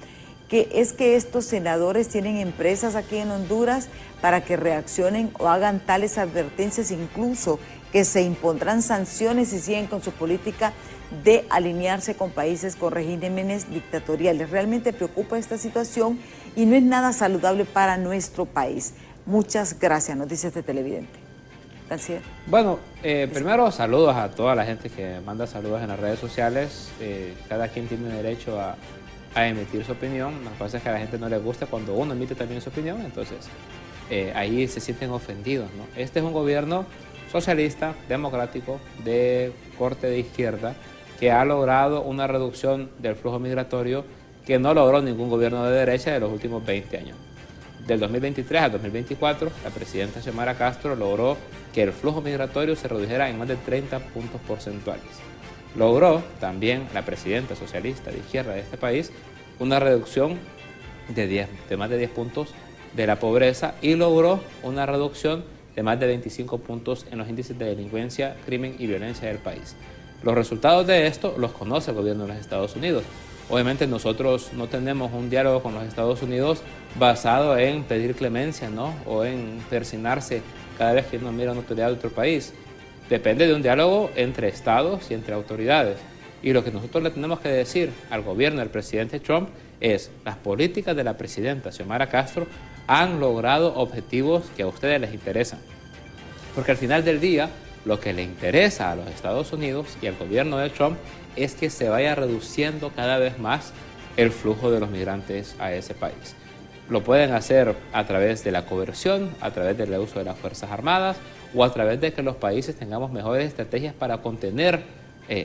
que es que estos senadores tienen empresas aquí en Honduras para que reaccionen o hagan tales advertencias, incluso que se impondrán sanciones si siguen con su política de alinearse con países con regímenes dictatoriales. Realmente preocupa esta situación y no es nada saludable para nuestro país. Muchas gracias, nos dice este televidente. Canciller. Bueno, primero saludos a toda la gente que manda saludos en las redes sociales. Cada quien tiene derecho a emitir su opinión. Lo que pasa es que a la gente no le gusta cuando uno emite también su opinión, entonces ahí se sienten ofendidos, ¿no? Este es un gobierno socialista, democrático, de corte de izquierda, que ha logrado una reducción del flujo migratorio que no logró ningún gobierno de derecha de los últimos 20 años. Del 2023 al 2024, la presidenta Xiomara Castro logró que el flujo migratorio se redujera en más de 30 puntos porcentuales. Logró también la presidenta socialista de izquierda de este país una reducción de más de 10 puntos de la pobreza y logró una reducción de más de 25 puntos en los índices de delincuencia, crimen y violencia del país. Los resultados de esto los conoce el gobierno de los Estados Unidos. Obviamente nosotros no tenemos un diálogo con los Estados Unidos basado en pedir clemencia, ¿no? O en persignarse cada vez que uno mira una autoridad de otro país. Depende de un diálogo entre estados y entre autoridades. Y lo que nosotros le tenemos que decir al gobierno del presidente Trump es: las políticas de la presidenta Xiomara Castro han logrado objetivos que a ustedes les interesan. Porque al final del día, lo que le interesa a los Estados Unidos y al gobierno de Trump es que se vaya reduciendo cada vez más el flujo de los migrantes a ese país. Lo pueden hacer a través de la coerción, a través del uso de las Fuerzas Armadas o a través de que los países tengamos mejores estrategias para contener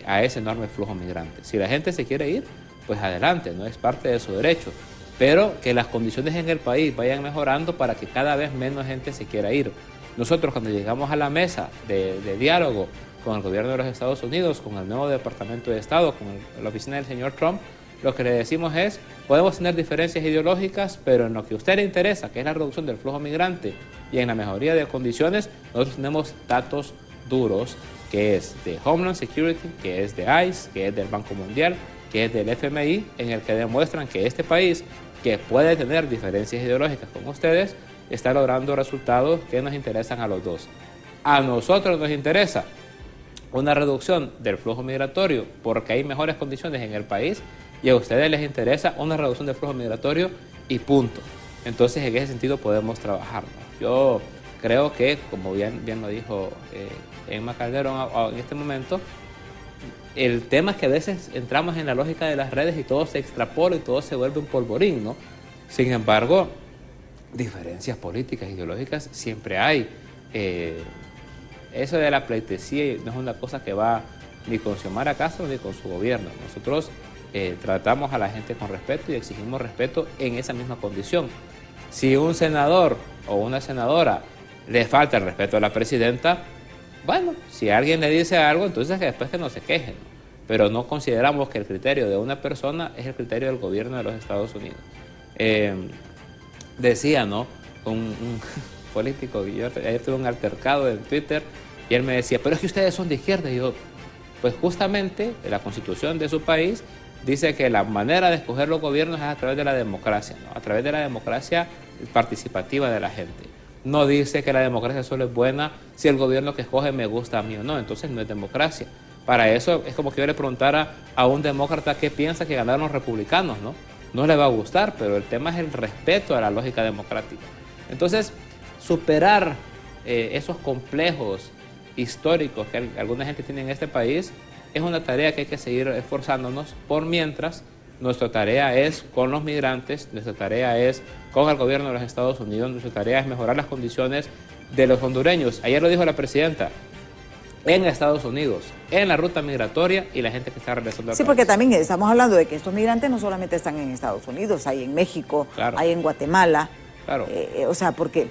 a ese enorme flujo migrante. Si la gente se quiere ir, pues adelante, no es parte de su derecho, pero que las condiciones en el país vayan mejorando para que cada vez menos gente se quiera ir. Nosotros cuando llegamos a la mesa de diálogo con el gobierno de los Estados Unidos, con el nuevo Departamento de Estado, con la oficina del señor Trump, lo que le decimos es: podemos tener diferencias ideológicas, pero en lo que a usted le interesa, que es la reducción del flujo migrante y en la mejoría de condiciones, nosotros tenemos datos duros, que es de Homeland Security, que es de ICE, que es del Banco Mundial, que es del FMI, en el que demuestran que este país, que puede tener diferencias ideológicas con ustedes, está logrando resultados que nos interesan a los dos. A nosotros nos interesa una reducción del flujo migratorio porque hay mejores condiciones en el país, y a ustedes les interesa una reducción del flujo migratorio y punto. Entonces, en ese sentido podemos trabajar, ¿no? Yo creo que, como bien lo dijo Emma Calderón en este momento, el tema es que a veces entramos en la lógica de las redes y todo se extrapola y todo se vuelve un polvorín, ¿no? Sin embargo, diferencias políticas, ideológicas, siempre hay. Eso de la pleitesía no es una cosa que va ni con Xiomara Castro ni con su gobierno. Nosotros tratamos a la gente con respeto y exigimos respeto en esa misma condición. Si un senador o una senadora le falta el respeto a la presidenta, bueno, si alguien le dice algo, entonces que después que no se quejen. Pero no consideramos que el criterio de una persona es el criterio del gobierno de los Estados Unidos. Decía, ¿no?, un político, yo ayer tuve un altercado en Twitter y él me decía: pero es que ustedes son de izquierda. Y yo, pues justamente la constitución de su país dice que la manera de escoger los gobiernos es a través de la democracia, ¿no? A través de la democracia participativa de la gente. No dice que la democracia solo es buena si el gobierno que escoge me gusta a mí o no, entonces no es democracia. Para eso es como que yo le preguntara a un demócrata qué piensa que ganaron los republicanos, ¿no? No le va a gustar, pero el tema es el respeto a la lógica democrática. Entonces, superar esos complejos históricos que alguna gente tiene en este país es una tarea que hay que seguir esforzándonos. Por mientras, nuestra tarea es con los migrantes, nuestra tarea es con el gobierno de los Estados Unidos, nuestra tarea es mejorar las condiciones de los hondureños. Ayer lo dijo la presidenta, en Estados Unidos, en la ruta migratoria y la gente que está regresando al país. Porque también estamos hablando de que estos migrantes no solamente están en Estados Unidos, hay en México, claro, hay en Guatemala. Claro. O sea, porque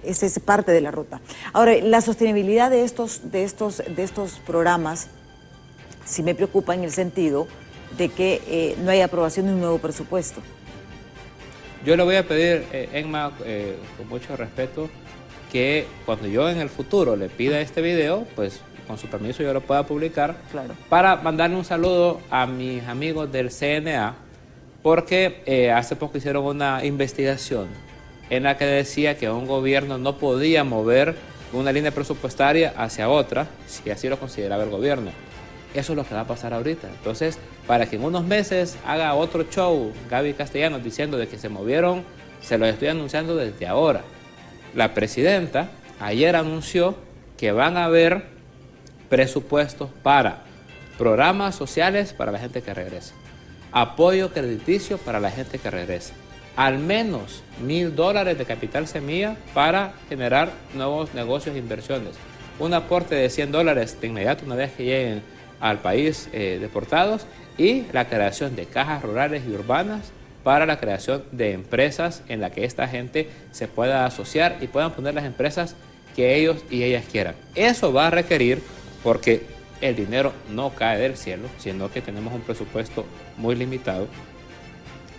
esa es parte de la ruta. Ahora, la sostenibilidad de estos programas sí me preocupa en el sentido de que no hay aprobación de un nuevo presupuesto. Yo le voy a pedir, Emma, con mucho respeto, que cuando yo en el futuro le pida este video, pues con su permiso yo lo pueda publicar, claro, para mandarle un saludo a mis amigos del CNA, porque hace poco hicieron una investigación en la que decía que un gobierno no podía mover una línea presupuestaria hacia otra si así lo consideraba el gobierno. Eso es lo que va a pasar ahorita. Entonces, para que en unos meses haga otro show Gaby Castellanos diciendo de que se movieron, se los estoy anunciando desde ahora. La presidenta ayer anunció que van a haber presupuestos para programas sociales para la gente que regresa, apoyo crediticio para la gente que regresa, al menos $1.000 de capital semilla para generar nuevos negocios e inversiones. Un aporte de $100 de inmediato una vez que lleguen al país deportados, y la creación de cajas rurales y urbanas para la creación de empresas en la que esta gente se pueda asociar y puedan poner las empresas que ellos y ellas quieran. Eso va a requerir, porque el dinero no cae del cielo, sino que tenemos un presupuesto muy limitado.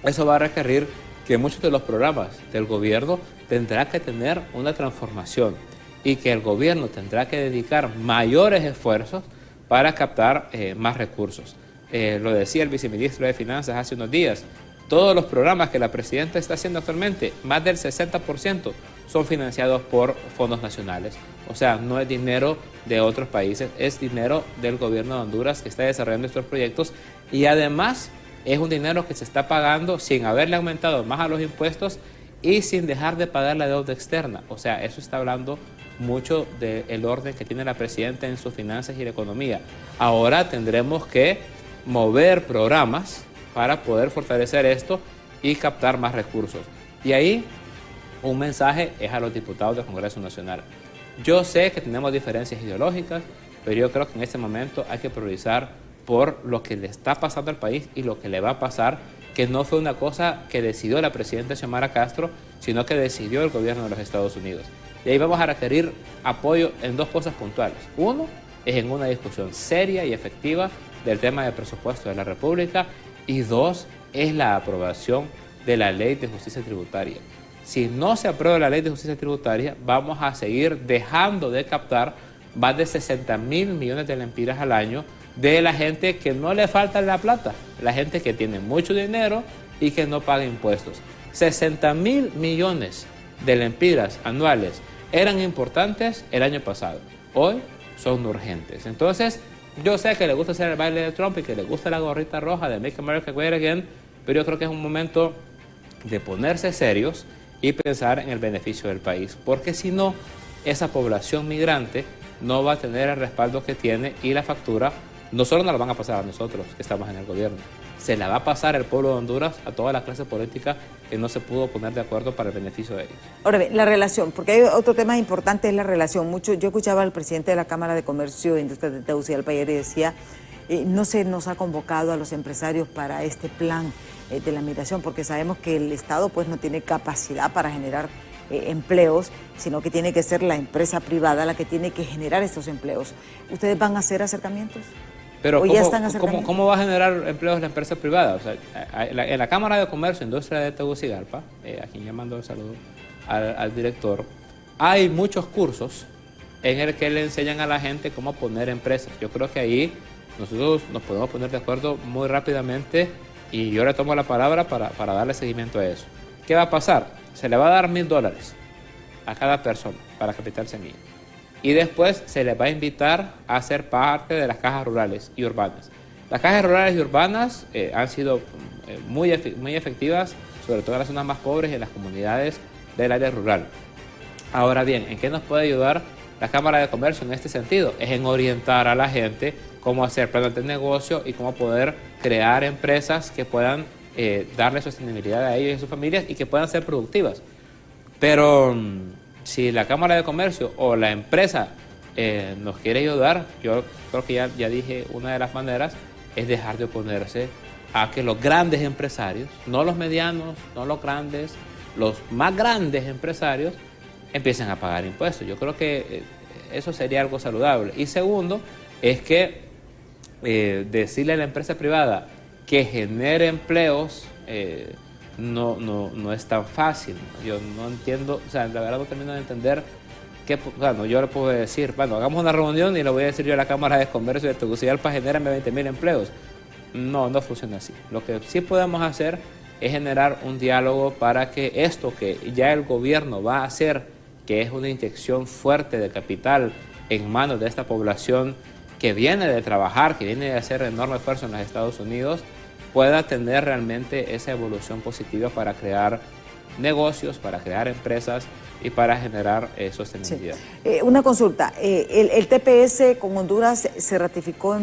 Eso va a requerir que muchos de los programas del gobierno tendrán que tener una transformación y que el gobierno tendrá que dedicar mayores esfuerzos para captar más recursos. Lo decía el viceministro de Finanzas hace unos días, todos los programas que la presidenta está haciendo actualmente, más del 60% son financiados por fondos nacionales. O sea, no es dinero de otros países, es dinero del gobierno de Honduras que está desarrollando estos proyectos, y además es un dinero que se está pagando sin haberle aumentado más a los impuestos y sin dejar de pagar la deuda externa. O sea, eso está hablando mucho del orden que tiene la presidenta en sus finanzas y la economía. Ahora tendremos que mover programas para poder fortalecer esto y captar más recursos. Y ahí un mensaje es a los diputados del Congreso Nacional. Yo sé que tenemos diferencias ideológicas, pero yo creo que en este momento hay que priorizar por lo que le está pasando al país y lo que le va a pasar, que no fue una cosa que decidió la presidenta Xiomara Castro, sino que decidió el gobierno de los Estados Unidos. Y ahí vamos a requerir apoyo en dos cosas puntuales. Uno es en una discusión seria y efectiva del tema del presupuesto de la República, y dos es la aprobación de la Ley de Justicia Tributaria. Si no se aprueba la Ley de Justicia Tributaria, vamos a seguir dejando de captar más de 60.000 millones de lempiras al año de la gente que no le falta la plata, la gente que tiene mucho dinero y que no paga impuestos. 60.000 millones de lempiras anuales eran importantes el año pasado, hoy son urgentes. Entonces, yo sé que le gusta hacer el baile de Trump y que le gusta la gorrita roja de Make America Great Again, pero yo creo que es un momento de ponerse serios y pensar en el beneficio del país, porque si no, esa población migrante no va a tener el respaldo que tiene, y la factura no solo nos la van a pasar a nosotros que estamos en el gobierno, se la va a pasar el pueblo de Honduras a toda la clase política que no se pudo poner de acuerdo para el beneficio de ellos. Ahora bien, la relación, porque hay otro tema importante, es la relación. Yo escuchaba al presidente de la Cámara de Comercio e Industria de Tegucigalpa ayer y decía, no se nos ha convocado a los empresarios para este plan de la migración, porque sabemos que el Estado pues no tiene capacidad para generar empleos, sino que tiene que ser la empresa privada la que tiene que generar estos empleos. ¿Ustedes van a hacer acercamientos? Pero ¿cómo va a generar empleos la empresa privada? O sea, en la Cámara de Comercio e Industria de Tegucigalpa, a quien ya mando el saludo al director, hay muchos cursos en el que le enseñan a la gente cómo poner empresas. Yo creo que ahí nosotros nos podemos poner de acuerdo muy rápidamente, y yo le tomo la palabra para darle seguimiento a eso. ¿Qué va a pasar? Se le va a dar $1.000 a cada persona para capital semilla. Y después se les va a invitar a ser parte de las cajas rurales y urbanas. Las cajas rurales y urbanas han sido muy efectivas, sobre todo en las zonas más pobres y en las comunidades del área rural. Ahora bien, ¿en qué nos puede ayudar la Cámara de Comercio en este sentido? Es en orientar a la gente cómo hacer planes de negocio y cómo poder crear empresas que puedan darle sostenibilidad a ellos y a sus familias y que puedan ser productivas. Pero si la Cámara de Comercio o la empresa nos quiere ayudar, yo creo que ya dije, una de las maneras es dejar de oponerse a que los grandes empresarios, no los medianos, no los grandes, los más grandes empresarios empiecen a pagar impuestos. Yo creo que eso sería algo saludable. Y segundo, es que decirle a la empresa privada que genere empleos no es tan fácil. Yo no entiendo, o sea, la verdad no termino de entender que, bueno, yo le puedo decir, bueno, hagamos una reunión y le voy a decir yo a la Cámara de Comercio de Tegucigalpa, genérame 20.000 empleos. No funciona así. Lo que sí podemos hacer es generar un diálogo para que esto que ya el gobierno va a hacer, que es una inyección fuerte de capital en manos de esta población que viene de trabajar, que viene de hacer enorme esfuerzo en los Estados Unidos, pueda tener realmente esa evolución positiva para crear negocios, para crear empresas y para generar sostenibilidad. Sí. Una consulta, el TPS con Honduras se ratificó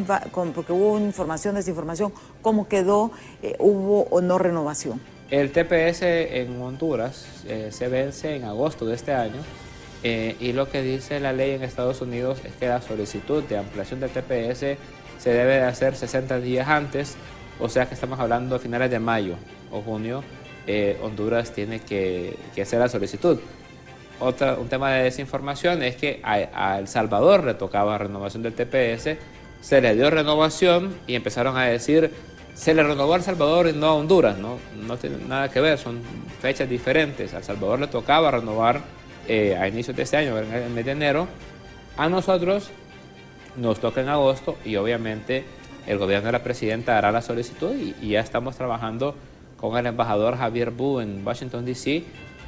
porque hubo información, desinformación, ¿cómo quedó? ¿Hubo o no renovación? El TPS en Honduras se vence en agosto de este año y lo que dice la ley en Estados Unidos es que la solicitud de ampliación del TPS se debe de hacer 60 días antes, o sea que estamos hablando a finales de mayo o junio, Honduras tiene que hacer la solicitud. Un tema de desinformación es que a El Salvador le tocaba renovación del TPS, se le dio renovación y empezaron a decir, se le renovó a El Salvador y no a Honduras, no tiene nada que ver, son fechas diferentes. A El Salvador le tocaba renovar a inicios de este año, en el mes de enero, a nosotros nos toca en agosto y obviamente el gobierno de la presidenta hará la solicitud y ya estamos trabajando con el embajador Javier Bu en Washington, D.C.,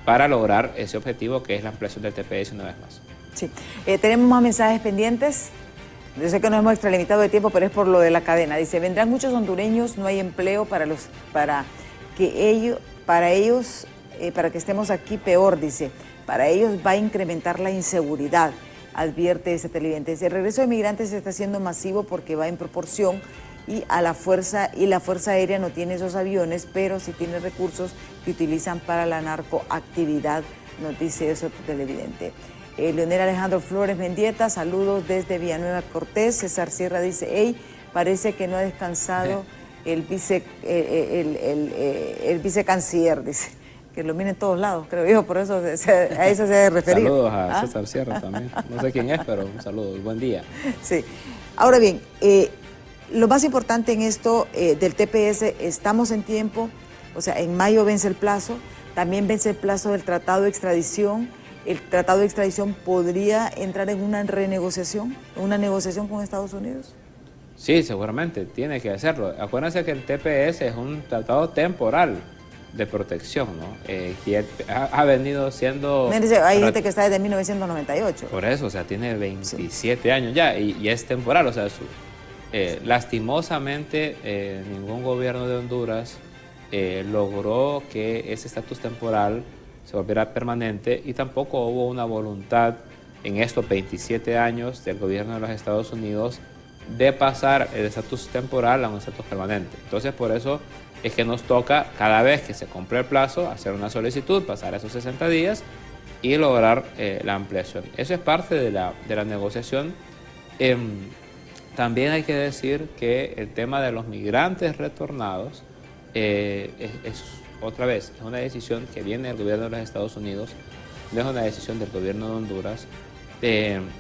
para lograr ese objetivo que es la ampliación del TPS una vez más. Sí, tenemos más mensajes pendientes. Yo sé que nos hemos extralimitado de tiempo, pero es por lo de la cadena. Dice, vendrán muchos hondureños, no hay empleo para que estemos aquí peor, dice. Para ellos va a incrementar la inseguridad, advierte ese televidente. El regreso de migrantes se está haciendo masivo porque va en proporción y la Fuerza Aérea no tiene esos aviones, pero sí tiene recursos que utilizan para la narcoactividad, nos dice eso el televidente. Leonel Alejandro Flores Mendieta, saludos desde Villanueva Cortés. César Sierra dice, hey, parece que no ha descansado el vicecanciller, dice, que lo mira en todos lados, creo yo, por eso a eso se debe referir. Saludos a César Sierra también, no sé quién es, pero un saludo, buen día. Sí, ahora bien, lo más importante en esto del TPS, estamos en tiempo, o sea, en mayo vence el plazo, también vence el plazo del tratado de extradición. ¿El tratado de extradición podría entrar en una renegociación, una negociación con Estados Unidos? Sí, seguramente, tiene que hacerlo. Acuérdense que el TPS es un tratado temporal de protección, ¿no? Que ha venido siendo... Hay gente que está desde 1998. Por eso, o sea, tiene 27 años ya y es temporal, o sea, lastimosamente ningún gobierno de Honduras logró que ese estatus temporal se volviera permanente y tampoco hubo una voluntad en estos 27 años del gobierno de los Estados Unidos de pasar el estatus temporal a un estatus permanente. Entonces, por eso es que nos toca, cada vez que se cumple el plazo, hacer una solicitud, pasar esos 60 días y lograr la ampliación. Eso es parte de la negociación. También hay que decir que el tema de los migrantes retornados es otra vez, es una decisión que viene del gobierno de los Estados Unidos, no es una decisión del gobierno de Honduras.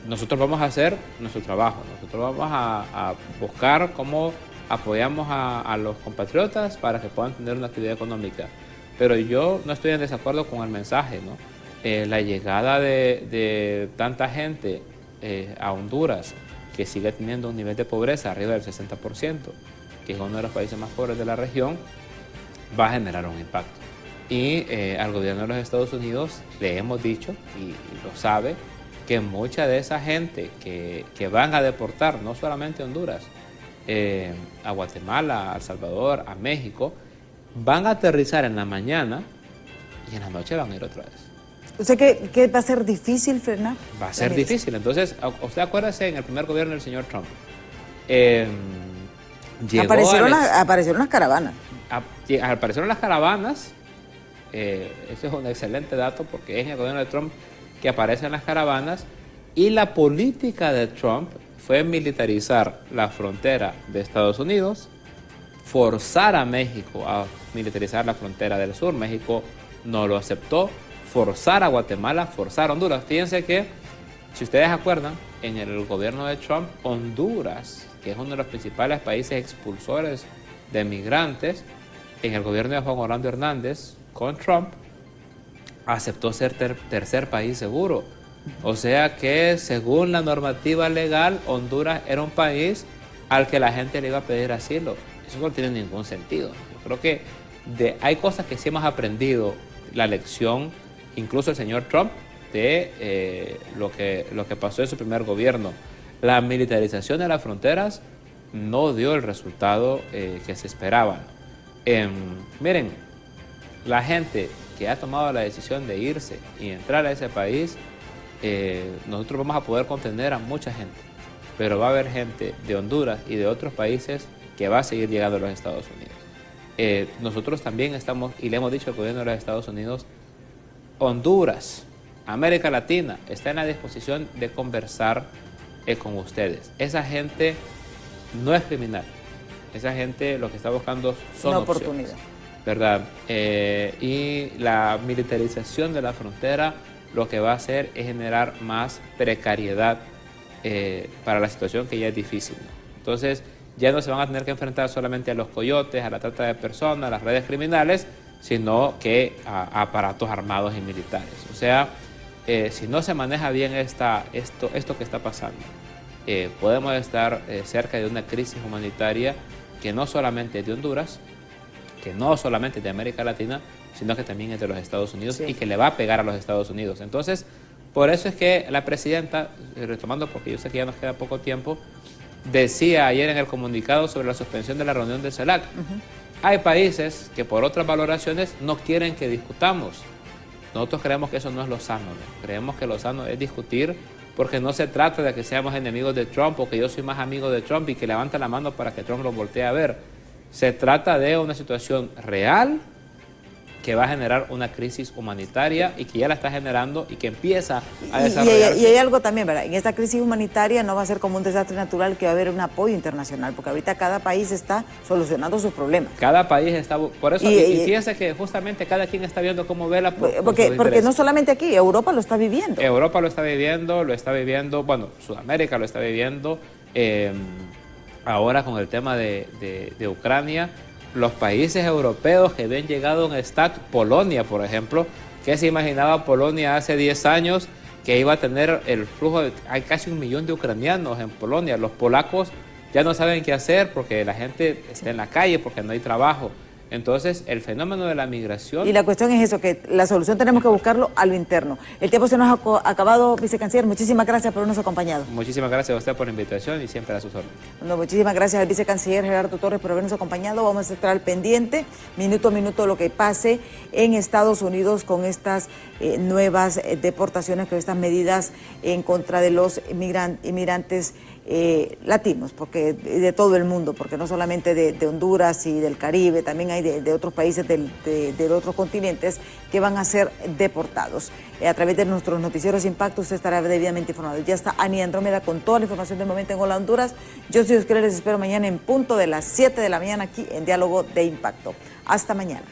Nosotros vamos a hacer nuestro trabajo, nosotros vamos a buscar cómo apoyamos a los compatriotas para que puedan tener una actividad económica. Pero yo no estoy en desacuerdo con el mensaje, ¿no? La llegada de tanta gente a Honduras, que sigue teniendo un nivel de pobreza arriba del 60%, que es uno de los países más pobres de la región, va a generar un impacto. Y al gobierno de los Estados Unidos le hemos dicho, y lo sabe, que mucha de esa gente que van a deportar, no solamente a Honduras, a Guatemala, a El Salvador, a México, van a aterrizar en la mañana y en la noche van a ir otra vez. ¿O sea que va a ser difícil frenar? Va a ser difícil. Entonces, usted acuérdese en el primer gobierno del señor Trump. Aparecieron las caravanas. Aparecieron las caravanas. Ese es un excelente dato porque es en el gobierno de Trump que aparecen las caravanas y la política de Trump fue militarizar la frontera de Estados Unidos, forzar a México a militarizar la frontera del sur. México no lo aceptó, forzar a Guatemala, forzar a Honduras. Fíjense que, si ustedes acuerdan, en el gobierno de Trump, Honduras, que es uno de los principales países expulsores de migrantes, en el gobierno de Juan Orlando Hernández, con Trump, aceptó ser tercer país seguro. O sea que, según la normativa legal, Honduras era un país al que la gente le iba a pedir asilo. Eso no tiene ningún sentido. Yo creo que hay cosas que sí hemos aprendido, la lección, incluso el señor Trump, de lo que pasó en su primer gobierno. La militarización de las fronteras no dio el resultado que se esperaba. Miren, la gente que ha tomado la decisión de irse y entrar a ese país, nosotros vamos a poder contener a mucha gente, pero va a haber gente de Honduras y de otros países que va a seguir llegando a los Estados Unidos. nosotros también estamos, y le hemos dicho al gobierno de los Estados Unidos, Honduras, América Latina, está en la disposición de conversar con ustedes. Esa gente no es criminal. Esa gente lo que está buscando son una oportunidad, ¿verdad? Y la militarización de la frontera lo que va a hacer es generar más precariedad para la situación que ya es difícil, ¿no? Entonces, ya no se van a tener que enfrentar solamente a los coyotes, a la trata de personas, a las redes criminales, sino que a aparatos armados y militares. O sea, si no se maneja bien esto que está pasando, podemos estar cerca de una crisis humanitaria que no solamente es de Honduras, que no solamente es de América Latina, sino que también es de los Estados Unidos, sí, y que le va a pegar a los Estados Unidos. Entonces, por eso es que la presidenta, retomando porque yo sé que ya nos queda poco tiempo, decía ayer en el comunicado sobre la suspensión de la reunión de CELAC. Hay países que por otras valoraciones no quieren que discutamos. Nosotros creemos que eso no es lo sano, ¿no? Creemos que lo sano es discutir, porque no se trata de que seamos enemigos de Trump o que yo soy más amigo de Trump y que levanta la mano para que Trump lo voltee a ver. Se trata de una situación real que va a generar una crisis humanitaria y que ya la está generando y que empieza a desarrollarse. Y hay algo también, ¿verdad? En esta crisis humanitaria no va a ser como un desastre natural, que va a haber un apoyo internacional, porque ahorita cada país está solucionando sus problemas. Cada país está... Por eso, y fíjense que justamente cada quien está viendo cómo vela porque no solamente aquí, Europa lo está viviendo. Europa lo está viviendo, bueno, Sudamérica lo está viviendo, ahora con el tema de Ucrania. Los países europeos que habían llegado a un estatus, Polonia, por ejemplo, que se imaginaba Polonia hace 10 años que iba a tener el flujo hay casi 1 millón de ucranianos en Polonia. Los polacos ya no saben qué hacer porque la gente está en la calle, porque no hay trabajo. Entonces, el fenómeno de la migración... Y la cuestión es eso, que la solución tenemos que buscarlo a lo interno. El tiempo se nos ha acabado, vicecanciller. Muchísimas gracias por habernos acompañado. Muchísimas gracias a usted por la invitación y siempre a sus órdenes. Bueno, muchísimas gracias al vicecanciller Gerardo Torres por habernos acompañado. Vamos a estar al pendiente, minuto a minuto, lo que pase en Estados Unidos con estas nuevas deportaciones, con estas medidas en contra de los inmigrantes latinos, porque de todo el mundo, porque no solamente de Honduras y del Caribe, también hay de otros países de otros continentes que van a ser deportados. A través de nuestros noticieros Impacto usted estará debidamente informado. Ya está Ani Andrómeda con toda la información del momento en Hola Honduras. Yo soy Oscar, les espero mañana en punto de las 7 de la mañana aquí en Diálogo de Impacto. Hasta mañana.